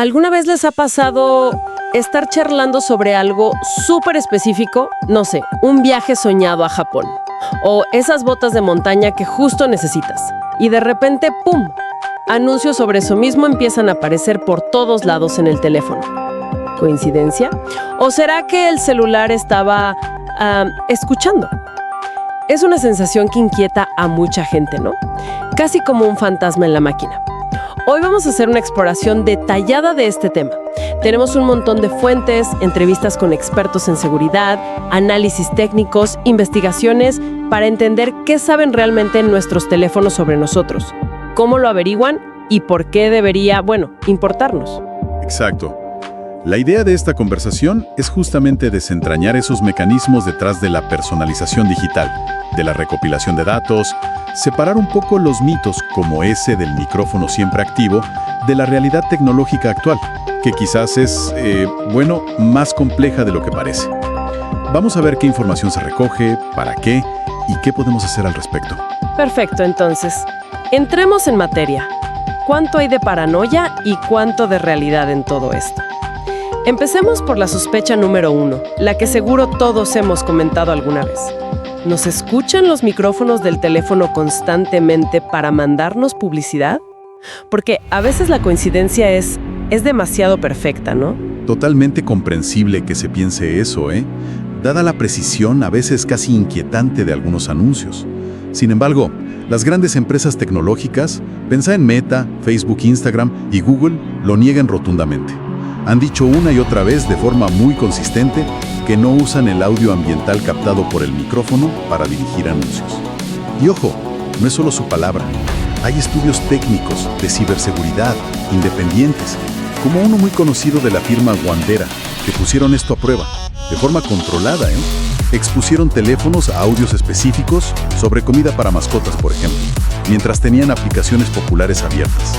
¿Alguna vez les ha pasado estar charlando sobre algo súper específico? No sé, un viaje soñado a Japón. O esas botas de montaña que justo necesitas. Y de repente, ¡pum! Anuncios sobre eso mismo empiezan a aparecer por todos lados en el teléfono. ¿Coincidencia? ¿O será que el celular estaba escuchando? Es una sensación que inquieta a mucha gente, ¿no? Casi como un fantasma en la máquina. Hoy vamos a hacer una exploración detallada de este tema. Tenemos un montón de fuentes, entrevistas con expertos en seguridad, análisis técnicos, investigaciones para entender qué saben realmente nuestros teléfonos sobre nosotros, cómo lo averiguan y por qué debería, importarnos. Exacto. La idea de esta conversación es justamente desentrañar esos mecanismos detrás de la personalización digital, de la recopilación de datos, separar un poco los mitos como ese del micrófono siempre activo de la realidad tecnológica actual, que quizás es, más compleja de lo que parece. Vamos a ver qué información se recoge, para qué y qué podemos hacer al respecto. Perfecto, entonces. Entremos en materia. ¿Cuánto hay de paranoia y cuánto de realidad en todo esto? Empecemos por la sospecha número 1, la que seguro todos hemos comentado alguna vez. ¿Nos escuchan los micrófonos del teléfono constantemente para mandarnos publicidad? Porque a veces la coincidencia es demasiado perfecta, ¿no? Totalmente comprensible que se piense eso, dada la precisión a veces casi inquietante de algunos anuncios. Sin embargo, las grandes empresas tecnológicas, pensá en Meta, Facebook, Instagram y Google, lo niegan rotundamente. Han dicho una y otra vez de forma muy consistente que no usan el audio ambiental captado por el micrófono para dirigir anuncios. Y ojo, no es solo su palabra. Hay estudios técnicos de ciberseguridad independientes, como uno muy conocido de la firma Wandera, que pusieron esto a prueba, de forma controlada, Expusieron teléfonos a audios específicos sobre comida para mascotas, por ejemplo, mientras tenían aplicaciones populares abiertas,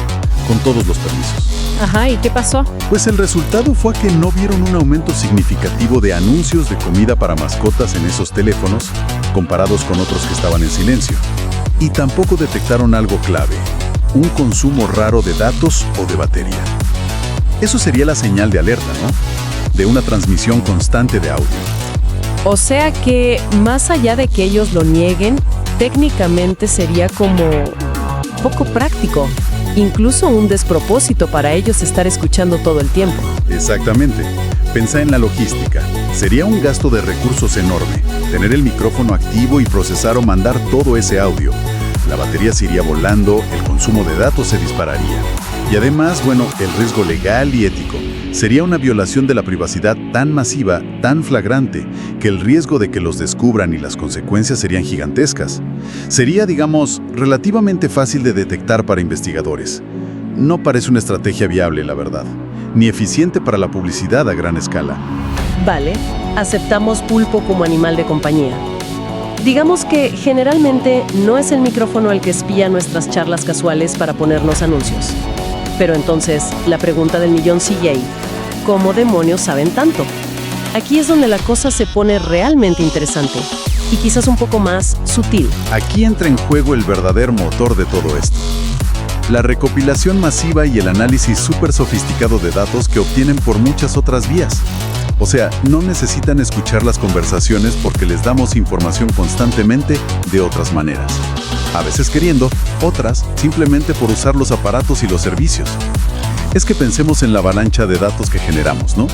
con todos los permisos. Ajá, ¿y qué pasó? Pues el resultado fue que no vieron un aumento significativo de anuncios de comida para mascotas en esos teléfonos, comparados con otros que estaban en silencio. Y tampoco detectaron algo clave, un consumo raro de datos o de batería. Eso sería la señal de alerta, ¿no? De una transmisión constante de audio. O sea que, más allá de que ellos lo nieguen, técnicamente sería como poco práctico. Incluso un despropósito para ellos estar escuchando todo el tiempo. Exactamente. Pensá en la logística. Sería un gasto de recursos enorme. Tener el micrófono activo y procesar o mandar todo ese audio. La batería se iría volando, el consumo de datos se dispararía. Y además, el riesgo legal y ético. Sería una violación de la privacidad tan masiva, tan flagrante, que el riesgo de que los descubran y las consecuencias serían gigantescas. Sería, relativamente fácil de detectar para investigadores. No parece una estrategia viable, la verdad, ni eficiente para la publicidad a gran escala. Vale, aceptamos pulpo como animal de compañía. Digamos que generalmente no es el micrófono el que espía nuestras charlas casuales para ponernos anuncios. Pero entonces, la pregunta del millón sigue ahí. ¿Cómo demonios saben tanto? Aquí es donde la cosa se pone realmente interesante y quizás un poco más sutil. Aquí entra en juego el verdadero motor de todo esto. La recopilación masiva y el análisis súper sofisticado de datos que obtienen por muchas otras vías. O sea, no necesitan escuchar las conversaciones porque les damos información constantemente de otras maneras. A veces queriendo, otras simplemente por usar los aparatos y los servicios. Es que pensemos en la avalancha de datos que generamos, ¿no?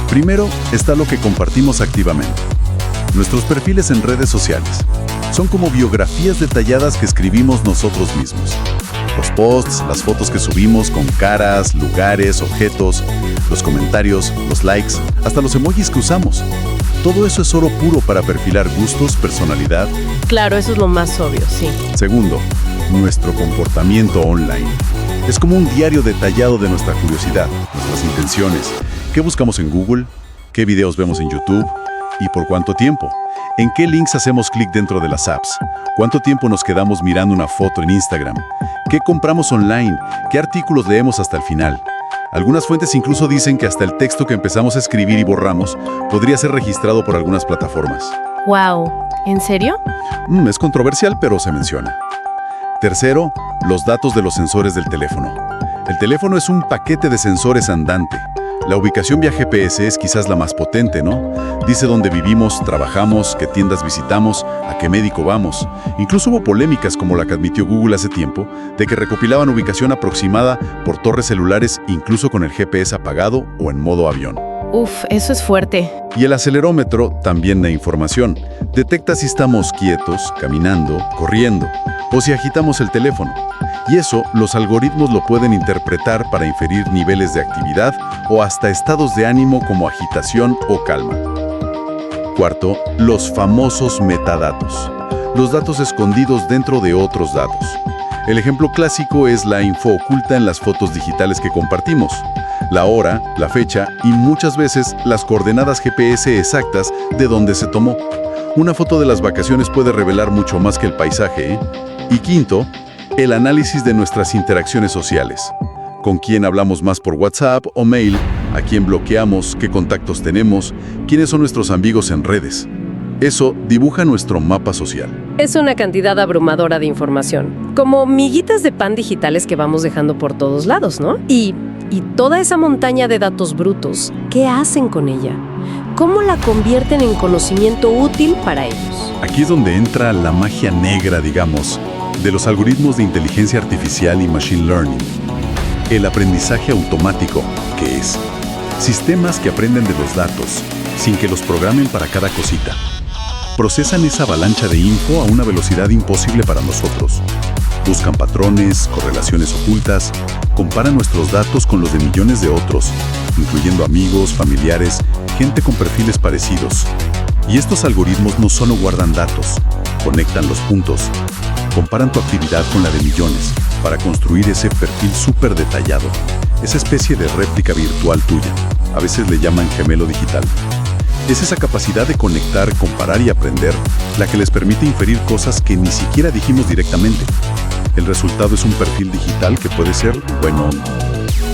Primero está lo que compartimos activamente. Nuestros perfiles en redes sociales. Son como biografías detalladas que escribimos nosotros mismos. Los posts, las fotos que subimos con caras, lugares, objetos, los comentarios, los likes, hasta los emojis que usamos. Todo eso es oro puro para perfilar gustos, personalidad. Claro, eso es lo más obvio, sí. Segundo, nuestro comportamiento online. Es como un diario detallado de nuestra curiosidad, nuestras intenciones. ¿Qué buscamos en Google? ¿Qué videos vemos en YouTube? ¿Y por cuánto tiempo? ¿En qué links hacemos clic dentro de las apps? ¿Cuánto tiempo nos quedamos mirando una foto en Instagram? ¿Qué compramos online? ¿Qué artículos leemos hasta el final? Algunas fuentes incluso dicen que hasta el texto que empezamos a escribir y borramos podría ser registrado por algunas plataformas. ¡Wow! ¿En serio? Es controversial, pero se menciona. Tercero, los datos de los sensores del teléfono. El teléfono es un paquete de sensores andante. La ubicación vía GPS es quizás la más potente, ¿no? Dice dónde vivimos, trabajamos, qué tiendas visitamos, a qué médico vamos. Incluso hubo polémicas como la que admitió Google hace tiempo, de que recopilaban ubicación aproximada por torres celulares incluso con el GPS apagado o en modo avión. Uf, eso es fuerte. Y el acelerómetro también da información. Detecta si estamos quietos, caminando, corriendo, o si agitamos el teléfono. Y eso los algoritmos lo pueden interpretar para inferir niveles de actividad o hasta estados de ánimo como agitación o calma. Cuarto, los famosos metadatos. Los datos escondidos dentro de otros datos. El ejemplo clásico es la info oculta en las fotos digitales que compartimos. La hora, la fecha y muchas veces las coordenadas GPS exactas de donde se tomó. Una foto de las vacaciones puede revelar mucho más que el paisaje, ¿eh? Y quinto, el análisis de nuestras interacciones sociales. Con quién hablamos más por WhatsApp o mail, a quién bloqueamos, qué contactos tenemos, quiénes son nuestros amigos en redes. Eso dibuja nuestro mapa social. Es una cantidad abrumadora de información, como miguitas de pan digitales que vamos dejando por todos lados, ¿no? Y toda esa montaña de datos brutos, ¿qué hacen con ella? ¿Cómo la convierten en conocimiento útil para ellos? Aquí es donde entra la magia negra, digamos, de los algoritmos de inteligencia artificial y machine learning. El aprendizaje automático, que es sistemas que aprenden de los datos sin que los programen para cada cosita. Procesan esa avalancha de info a una velocidad imposible para nosotros. Buscan patrones, correlaciones ocultas, comparan nuestros datos con los de millones de otros, incluyendo amigos, familiares, gente con perfiles parecidos. Y estos algoritmos no solo guardan datos, conectan los puntos, comparan tu actividad con la de millones para construir ese perfil súper detallado, esa especie de réplica virtual tuya. A veces le llaman gemelo digital. Es esa capacidad de conectar, comparar y aprender la que les permite inferir cosas que ni siquiera dijimos directamente. El resultado es un perfil digital que puede ser, bueno,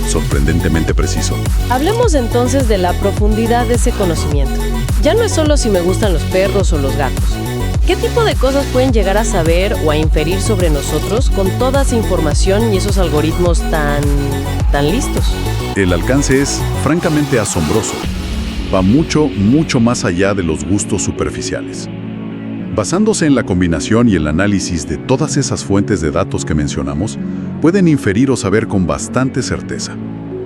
sorprendentemente preciso. Hablemos entonces de la profundidad de ese conocimiento. Ya no es solo si me gustan los perros o los gatos. ¿Qué tipo de cosas pueden llegar a saber o a inferir sobre nosotros con toda esa información y esos algoritmos tan listos? El alcance es francamente asombroso. Va mucho, mucho más allá de los gustos superficiales. Basándose en la combinación y el análisis de todas esas fuentes de datos que mencionamos, pueden inferir o saber con bastante certeza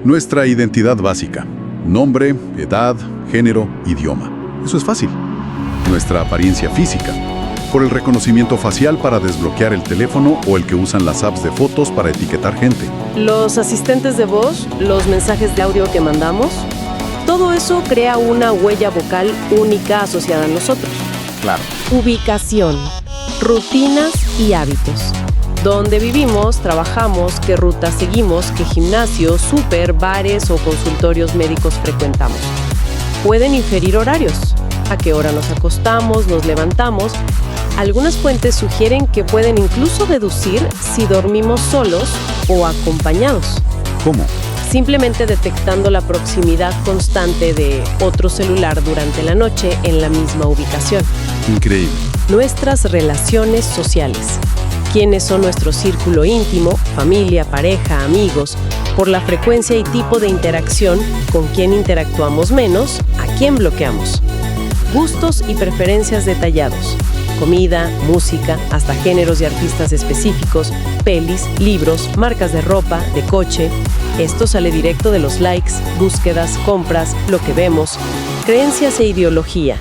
nuestra identidad básica: nombre, edad, género, idioma. Eso es fácil. Nuestra apariencia física, por el reconocimiento facial para desbloquear el teléfono o el que usan las apps de fotos para etiquetar gente. Los asistentes de voz, los mensajes de audio que mandamos, todo eso crea una huella vocal única asociada a nosotros. Claro. Ubicación, rutinas y hábitos. Dónde vivimos, trabajamos, qué rutas seguimos, qué gimnasios, súper, bares o consultorios médicos frecuentamos. Pueden inferir horarios, a qué hora nos acostamos, nos levantamos. Algunas fuentes sugieren que pueden incluso deducir si dormimos solos o acompañados. ¿Cómo? Simplemente detectando la proximidad constante de otro celular durante la noche en la misma ubicación. Increíble. Nuestras relaciones sociales. ¿Quiénes son nuestro círculo íntimo, familia, pareja, amigos? Por la frecuencia y tipo de interacción, con quién interactuamos menos, a quién bloqueamos. Gustos y preferencias detallados. Comida, música, hasta géneros y artistas específicos, pelis, libros, marcas de ropa, de coche. Esto sale directo de los likes, búsquedas, compras, lo que vemos, creencias e ideología.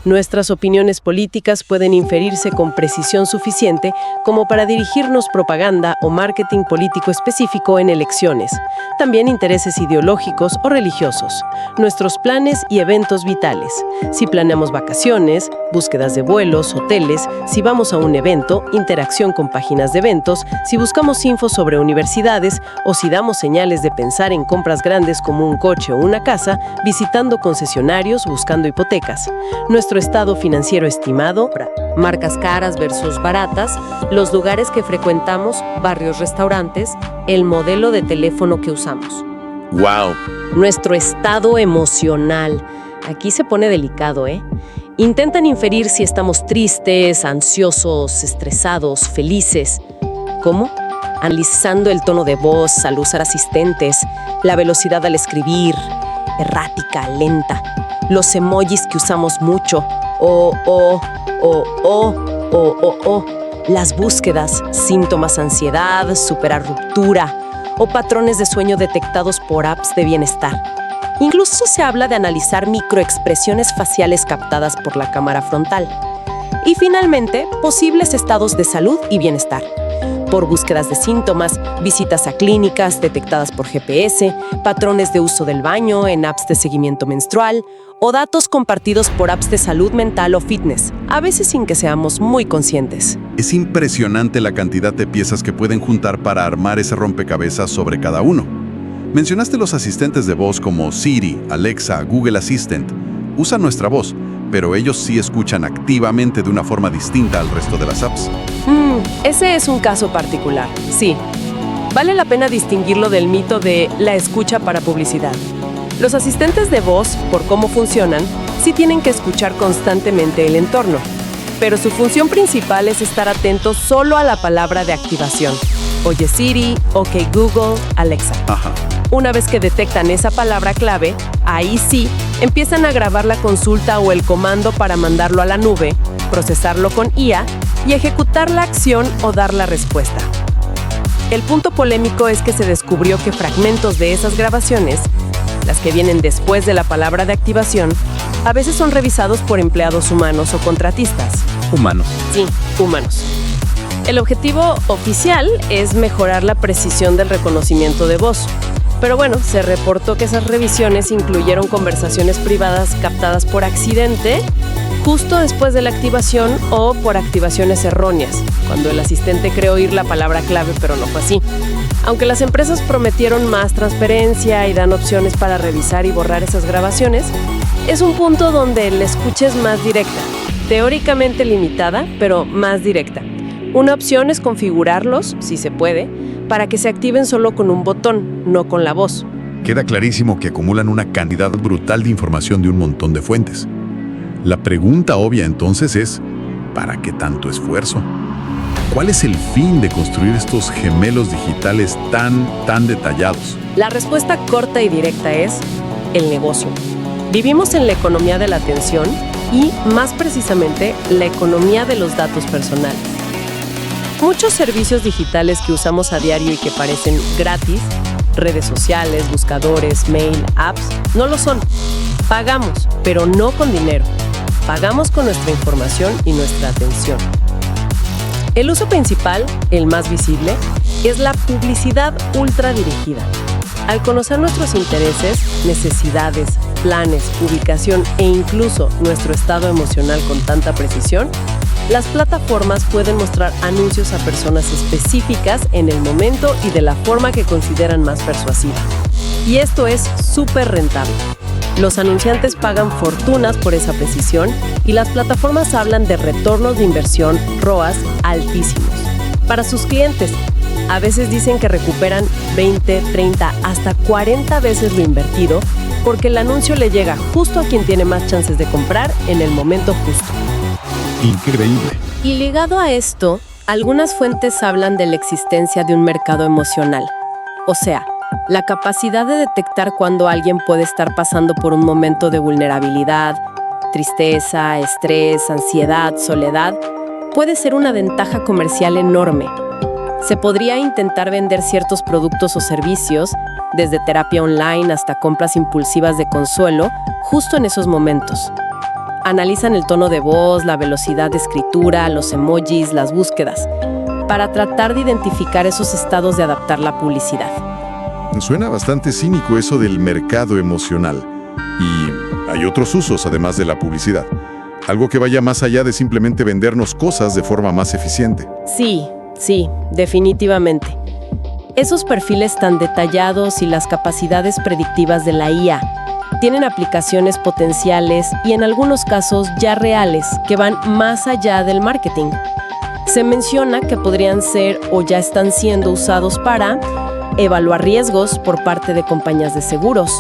Nuestras opiniones políticas pueden inferirse con precisión suficiente como para dirigirnos propaganda o marketing político específico en elecciones. También intereses ideológicos o religiosos. Nuestros planes y eventos vitales. Si planeamos vacaciones, búsquedas de vuelos, hoteles, si vamos a un evento, interacción con páginas de eventos, si buscamos info sobre universidades o si damos señales de pensar en compras grandes como un coche o una casa, visitando concesionarios, buscando hipotecas. Nuestro estado financiero estimado, marcas caras versus baratas, los lugares que frecuentamos, barrios, restaurantes, el modelo de teléfono que usamos. ¡Wow! Nuestro estado emocional. Aquí se pone delicado, ¿eh? Intentan inferir si estamos tristes, ansiosos, estresados, felices. ¿Cómo? analizando el tono de voz al usar asistentes, la velocidad al escribir, errática, lenta, los emojis que usamos mucho, las búsquedas, síntomas, ansiedad, superar ruptura o patrones de sueño detectados por apps de bienestar. Incluso se habla de analizar microexpresiones faciales captadas por la cámara frontal. Y finalmente, posibles estados de salud y bienestar, por búsquedas de síntomas, visitas a clínicas detectadas por GPS, patrones de uso del baño en apps de seguimiento menstrual o datos compartidos por apps de salud mental o fitness, a veces sin que seamos muy conscientes. Es impresionante la cantidad de piezas que pueden juntar para armar ese rompecabezas sobre cada uno. Mencionaste los asistentes de voz como Siri, Alexa, Google Assistant. Usan nuestra voz, pero ellos sí escuchan activamente de una forma distinta al resto de las apps. Ese es un caso particular, sí. Vale la pena distinguirlo del mito de la escucha para publicidad. Los asistentes de voz, por cómo funcionan, sí tienen que escuchar constantemente el entorno, pero su función principal es estar atentos solo a la palabra de activación. Oye Siri, OK Google, Alexa. Ajá. Una vez que detectan esa palabra clave, ahí sí, empiezan a grabar la consulta o el comando para mandarlo a la nube, procesarlo con IA y ejecutar la acción o dar la respuesta. El punto polémico es que se descubrió que fragmentos de esas grabaciones, las que vienen después de la palabra de activación, a veces son revisados por empleados humanos o contratistas. Humanos. Sí, humanos. El objetivo oficial es mejorar la precisión del reconocimiento de voz. Pero bueno, se reportó que esas revisiones incluyeron conversaciones privadas captadas por accidente, justo después de la activación o por activaciones erróneas, cuando el asistente creyó oír la palabra clave, pero no fue así. Aunque las empresas prometieron más transparencia y dan opciones para revisar y borrar esas grabaciones, es un punto donde la escucha es más directa, teóricamente limitada, pero más directa. Una opción es configurarlos, si se puede, para que se activen solo con un botón, no con la voz. Queda clarísimo que acumulan una cantidad brutal de información de un montón de fuentes. La pregunta obvia entonces es, ¿para qué tanto esfuerzo? ¿Cuál es el fin de construir estos gemelos digitales tan detallados? La respuesta corta y directa es el negocio. Vivimos en la economía de la atención y, más precisamente, la economía de los datos personales. Muchos servicios digitales que usamos a diario y que parecen gratis, redes sociales, buscadores, mail, apps, no lo son. Pagamos, pero no con dinero. Pagamos con nuestra información y nuestra atención. El uso principal, el más visible, es la publicidad ultradirigida. Al conocer nuestros intereses, necesidades, planes, ubicación e incluso nuestro estado emocional con tanta precisión, las plataformas pueden mostrar anuncios a personas específicas en el momento y de la forma que consideran más persuasiva. Y esto es súper rentable. Los anunciantes pagan fortunas por esa precisión y las plataformas hablan de retornos de inversión, ROAS, altísimos. Para sus clientes, a veces dicen que recuperan 20, 30, hasta 40 veces lo invertido porque el anuncio le llega justo a quien tiene más chances de comprar en el momento justo. Increíble. Y ligado a esto, algunas fuentes hablan de la existencia de un mercado emocional. O sea, la capacidad de detectar cuando alguien puede estar pasando por un momento de vulnerabilidad, tristeza, estrés, ansiedad, soledad, puede ser una ventaja comercial enorme. Se podría intentar vender ciertos productos o servicios, desde terapia online hasta compras impulsivas de consuelo, justo en esos momentos. Analizan el tono de voz, la velocidad de escritura, los emojis, las búsquedas, para tratar de identificar esos estados de adaptar la publicidad. Suena bastante cínico eso del mercado emocional. Y hay otros usos además de la publicidad. Algo que vaya más allá de simplemente vendernos cosas de forma más eficiente. Sí, definitivamente. Esos perfiles tan detallados y las capacidades predictivas de la IA tienen aplicaciones potenciales y en algunos casos ya reales que van más allá del marketing. Se menciona que podrían ser o ya están siendo usados para evaluar riesgos por parte de compañías de seguros,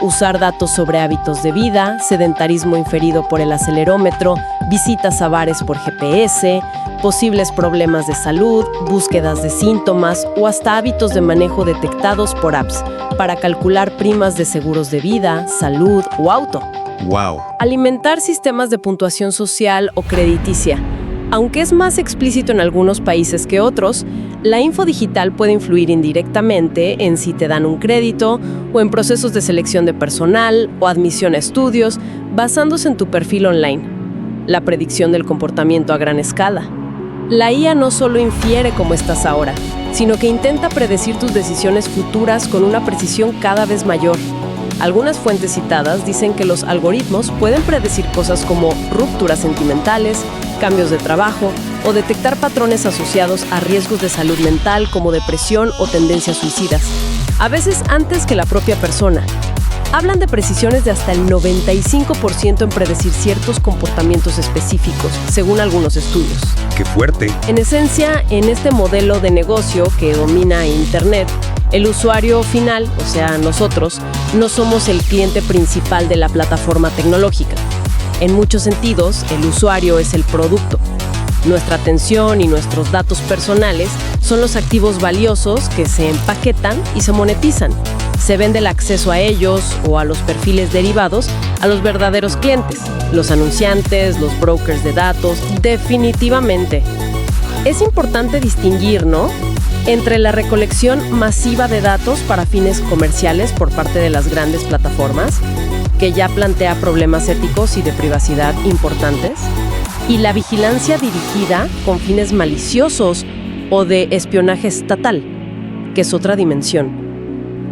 usar datos sobre hábitos de vida, sedentarismo inferido por el acelerómetro, visitas a bares por GPS, posibles problemas de salud, búsquedas de síntomas o hasta hábitos de manejo detectados por apps para calcular primas de seguros de vida, salud o auto. ¡Wow! Alimentar sistemas de puntuación social o crediticia. Aunque es más explícito en algunos países que otros, la info digital puede influir indirectamente en si te dan un crédito o en procesos de selección de personal o admisión a estudios basándose en tu perfil online. La predicción del comportamiento a gran escala. La IA no solo infiere cómo estás ahora, sino que intenta predecir tus decisiones futuras con una precisión cada vez mayor. Algunas fuentes citadas dicen que los algoritmos pueden predecir cosas como rupturas sentimentales, cambios de trabajo o detectar patrones asociados a riesgos de salud mental como depresión o tendencias suicidas, a veces antes que la propia persona. Hablan de precisiones de hasta el 95% en predecir ciertos comportamientos específicos, según algunos estudios. ¡Qué fuerte! En esencia, en este modelo de negocio que domina Internet, el usuario final, o sea, nosotros, no somos el cliente principal de la plataforma tecnológica. En muchos sentidos, el usuario es el producto. Nuestra atención y nuestros datos personales son los activos valiosos que se empaquetan y se monetizan. Se vende el acceso a ellos o a los perfiles derivados a los verdaderos clientes, los anunciantes, los brokers de datos, definitivamente. Es importante distinguir, ¿no?, entre la recolección masiva de datos para fines comerciales por parte de las grandes plataformas, que ya plantea problemas éticos y de privacidad importantes, y la vigilancia dirigida con fines maliciosos o de espionaje estatal, que es otra dimensión.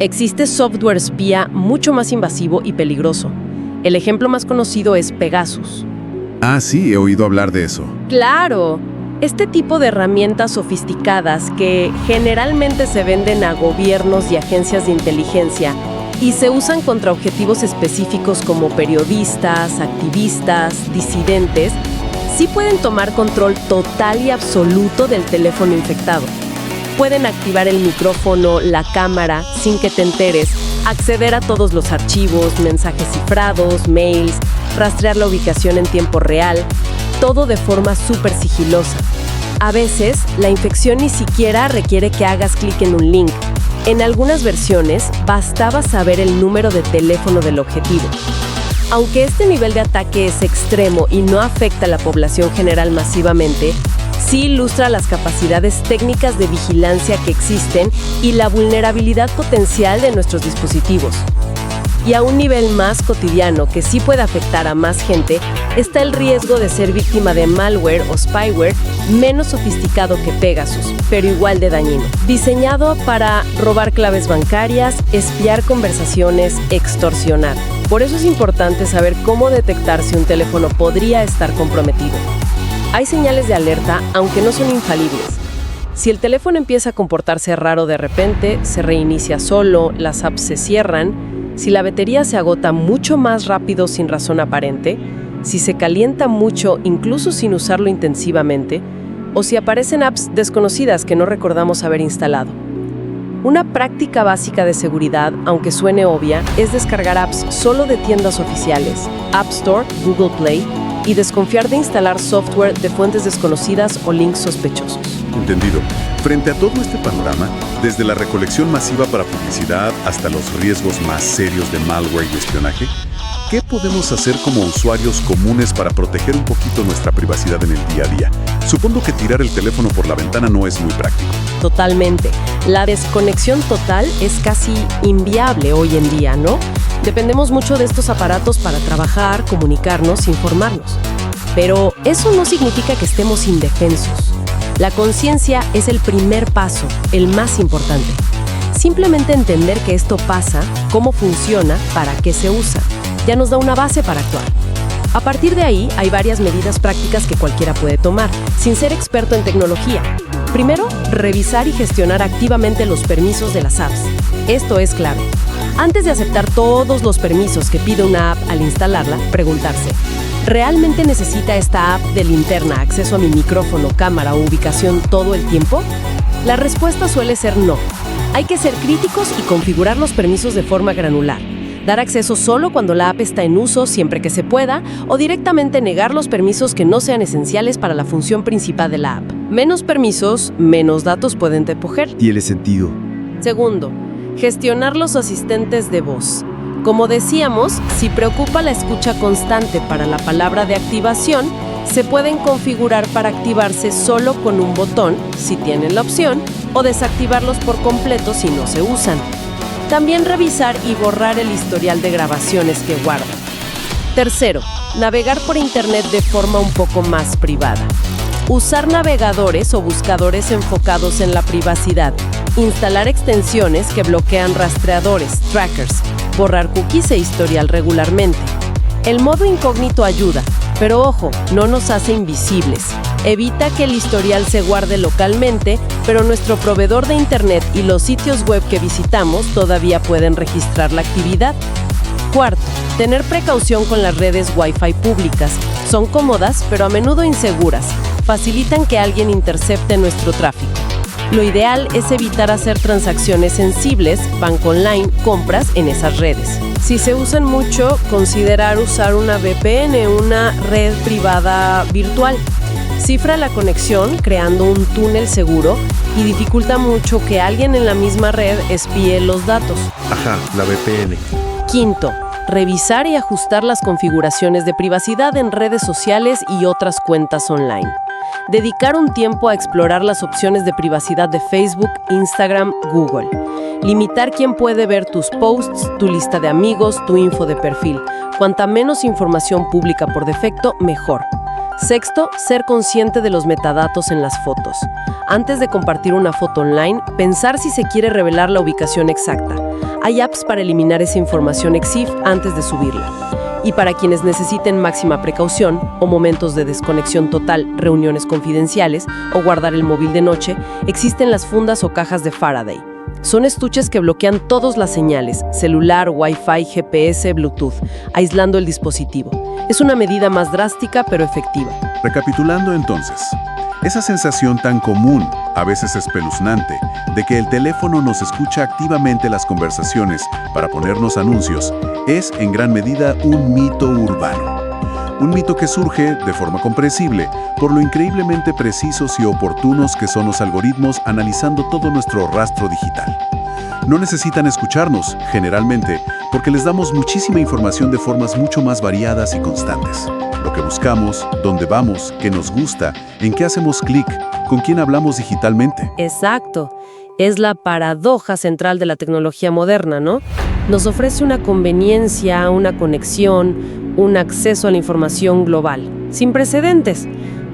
Existe software espía mucho más invasivo y peligroso. El ejemplo más conocido es Pegasus. Ah, sí, he oído hablar de eso. ¡Claro! Este tipo de herramientas sofisticadas que generalmente se venden a gobiernos y agencias de inteligencia y se usan contra objetivos específicos como periodistas, activistas, disidentes, sí pueden tomar control total y absoluto del teléfono infectado. Pueden activar el micrófono, la cámara, sin que te enteres, acceder a todos los archivos, mensajes cifrados, mails, rastrear la ubicación en tiempo real, todo de forma súper sigilosa. A veces, la infección ni siquiera requiere que hagas clic en un link. En algunas versiones, bastaba saber el número de teléfono del objetivo. Aunque este nivel de ataque es extremo y no afecta a la población general masivamente, sí ilustra las capacidades técnicas de vigilancia que existen y la vulnerabilidad potencial de nuestros dispositivos. Y a un nivel más cotidiano que sí puede afectar a más gente, está el riesgo de ser víctima de malware o spyware menos sofisticado que Pegasus, pero igual de dañino. Diseñado para robar claves bancarias, espiar conversaciones, extorsionar. Por eso es importante saber cómo detectar si un teléfono podría estar comprometido. Hay señales de alerta, aunque no son infalibles. Si el teléfono empieza a comportarse raro de repente, se reinicia solo, las apps se cierran, si la batería se agota mucho más rápido sin razón aparente, si se calienta mucho incluso sin usarlo intensivamente, o si aparecen apps desconocidas que no recordamos haber instalado. Una práctica básica de seguridad, aunque suene obvia, es descargar apps solo de tiendas oficiales, App Store, Google Play, y desconfiar de instalar software de fuentes desconocidas o links sospechosos. Entendido. Frente a todo este panorama, desde la recolección masiva para publicidad hasta los riesgos más serios de malware y espionaje, ¿qué podemos hacer como usuarios comunes para proteger un poquito nuestra privacidad en el día a día? Supongo que tirar el teléfono por la ventana no es muy práctico. Totalmente. La desconexión total es casi inviable hoy en día, ¿no? Dependemos mucho de estos aparatos para trabajar, comunicarnos, informarnos. Pero eso no significa que estemos indefensos. La conciencia es el primer paso, el más importante. Simplemente entender que esto pasa, cómo funciona, para qué se usa, ya nos da una base para actuar. A partir de ahí, hay varias medidas prácticas que cualquiera puede tomar, sin ser experto en tecnología. Primero, revisar y gestionar activamente los permisos de las apps. Esto es clave. Antes de aceptar todos los permisos que pide una app al instalarla, preguntarse: ¿realmente necesita esta app de linterna acceso a mi micrófono, cámara o ubicación todo el tiempo? La respuesta suele ser no. Hay que ser críticos y configurar los permisos de forma granular. dar acceso solo cuando la app está en uso siempre que se pueda, o directamente negar los permisos que no sean esenciales para la función principal de la app. Menos permisos, menos datos pueden recoger. Tiene sentido. Segundo, gestionar los asistentes de voz. Como decíamos, si preocupa la escucha constante para la palabra de activación, se pueden configurar para activarse solo con un botón, si tienen la opción, o desactivarlos por completo si no se usan. También revisar y borrar el historial de grabaciones que guardan. Tercero, navegar por Internet de forma un poco más privada. Usar navegadores o buscadores enfocados en la privacidad. Instalar extensiones que bloquean rastreadores, trackers. Borrar cookies e historial regularmente. El modo incógnito ayuda, pero ojo, no nos hace invisibles. Evita que el historial se guarde localmente, pero nuestro proveedor de Internet y los sitios web que visitamos todavía pueden registrar la actividad. Cuarto, tener precaución con las redes Wi-Fi públicas. Son cómodas, pero a menudo inseguras. Facilitan que alguien intercepte nuestro tráfico. Lo ideal es evitar hacer transacciones sensibles, banco online, compras en esas redes. Si se usan mucho, considerar usar una VPN, una red privada virtual. Cifra la conexión creando un túnel seguro y dificulta mucho que alguien en la misma red espíe los datos. Ajá, la VPN. Quinto, revisar y ajustar las configuraciones de privacidad en redes sociales y otras cuentas online. Dedicar un tiempo a explorar las opciones de privacidad de Facebook, Instagram, Google. Limitar quién puede ver tus posts, tu lista de amigos, tu info de perfil. Cuanta menos información pública por defecto, mejor. Sexto, ser consciente de los metadatos en las fotos. Antes de compartir una foto online, pensar si se quiere revelar la ubicación exacta. Hay apps para eliminar esa información EXIF antes de subirla. Y para quienes necesiten máxima precaución o momentos de desconexión total, reuniones confidenciales o guardar el móvil de noche, existen las fundas o cajas de Faraday. Son estuches que bloquean todas las señales, celular, Wi-Fi, GPS, Bluetooth, aislando el dispositivo. Es una medida más drástica pero efectiva. Recapitulando entonces, esa sensación tan común, a veces espeluznante, de que el teléfono nos escucha activamente las conversaciones para ponernos anuncios, es en gran medida un mito urbano. Un mito que surge, de forma comprensible, por lo increíblemente precisos y oportunos que son los algoritmos analizando todo nuestro rastro digital. No necesitan escucharnos, generalmente, porque les damos muchísima información de formas mucho más variadas y constantes. Lo que buscamos, dónde vamos, qué nos gusta, en qué hacemos clic, con quién hablamos digitalmente. Exacto. Es la paradoja central de la tecnología moderna, ¿no? Nos ofrece una conveniencia, una conexión, un acceso a la información global, sin precedentes.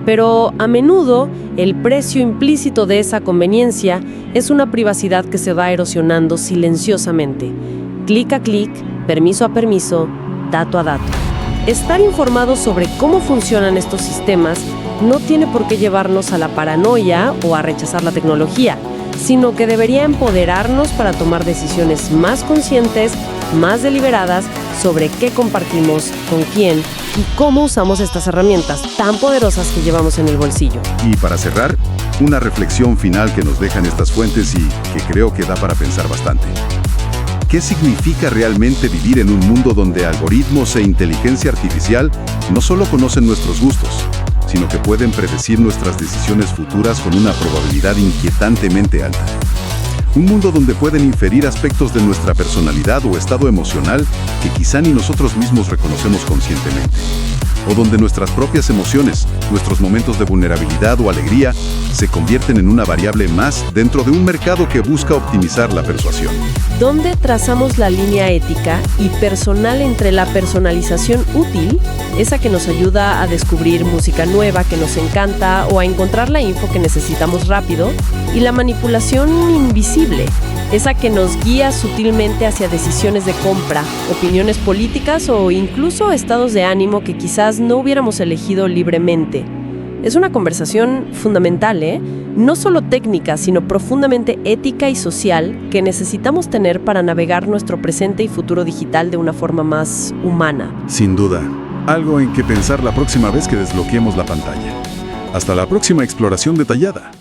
Pero a menudo el precio implícito de esa conveniencia es una privacidad que se va erosionando silenciosamente. Clic a clic, permiso a permiso, dato a dato. Estar informados sobre cómo funcionan estos sistemas no tiene por qué llevarnos a la paranoia o a rechazar la tecnología, sino que debería empoderarnos para tomar decisiones más conscientes, más deliberadas sobre qué compartimos, con quién y cómo usamos estas herramientas tan poderosas que llevamos en el bolsillo. Y para cerrar, una reflexión final que nos dejan estas fuentes y que creo que da para pensar bastante. ¿Qué significa realmente vivir en un mundo donde algoritmos e inteligencia artificial no solo conocen nuestros gustos, sino que pueden predecir nuestras decisiones futuras con una probabilidad inquietantemente alta? Un mundo donde pueden inferir aspectos de nuestra personalidad o estado emocional que quizá ni nosotros mismos reconocemos conscientemente. O donde nuestras propias emociones, nuestros momentos de vulnerabilidad o alegría, se convierten en una variable más dentro de un mercado que busca optimizar la persuasión. ¿Dónde trazamos la línea ética y personal entre la personalización útil, esa que nos ayuda a descubrir música nueva que nos encanta o a encontrar la info que necesitamos rápido, y la manipulación invisible, esa que nos guía sutilmente hacia decisiones de compra, opiniones políticas o incluso estados de ánimo que quizás no hubiéramos elegido libremente? Es una conversación fundamental, no solo técnica, sino profundamente ética y social que necesitamos tener para navegar nuestro presente y futuro digital de una forma más humana. Sin duda, algo en que pensar la próxima vez que desbloqueemos la pantalla. Hasta la próxima exploración detallada.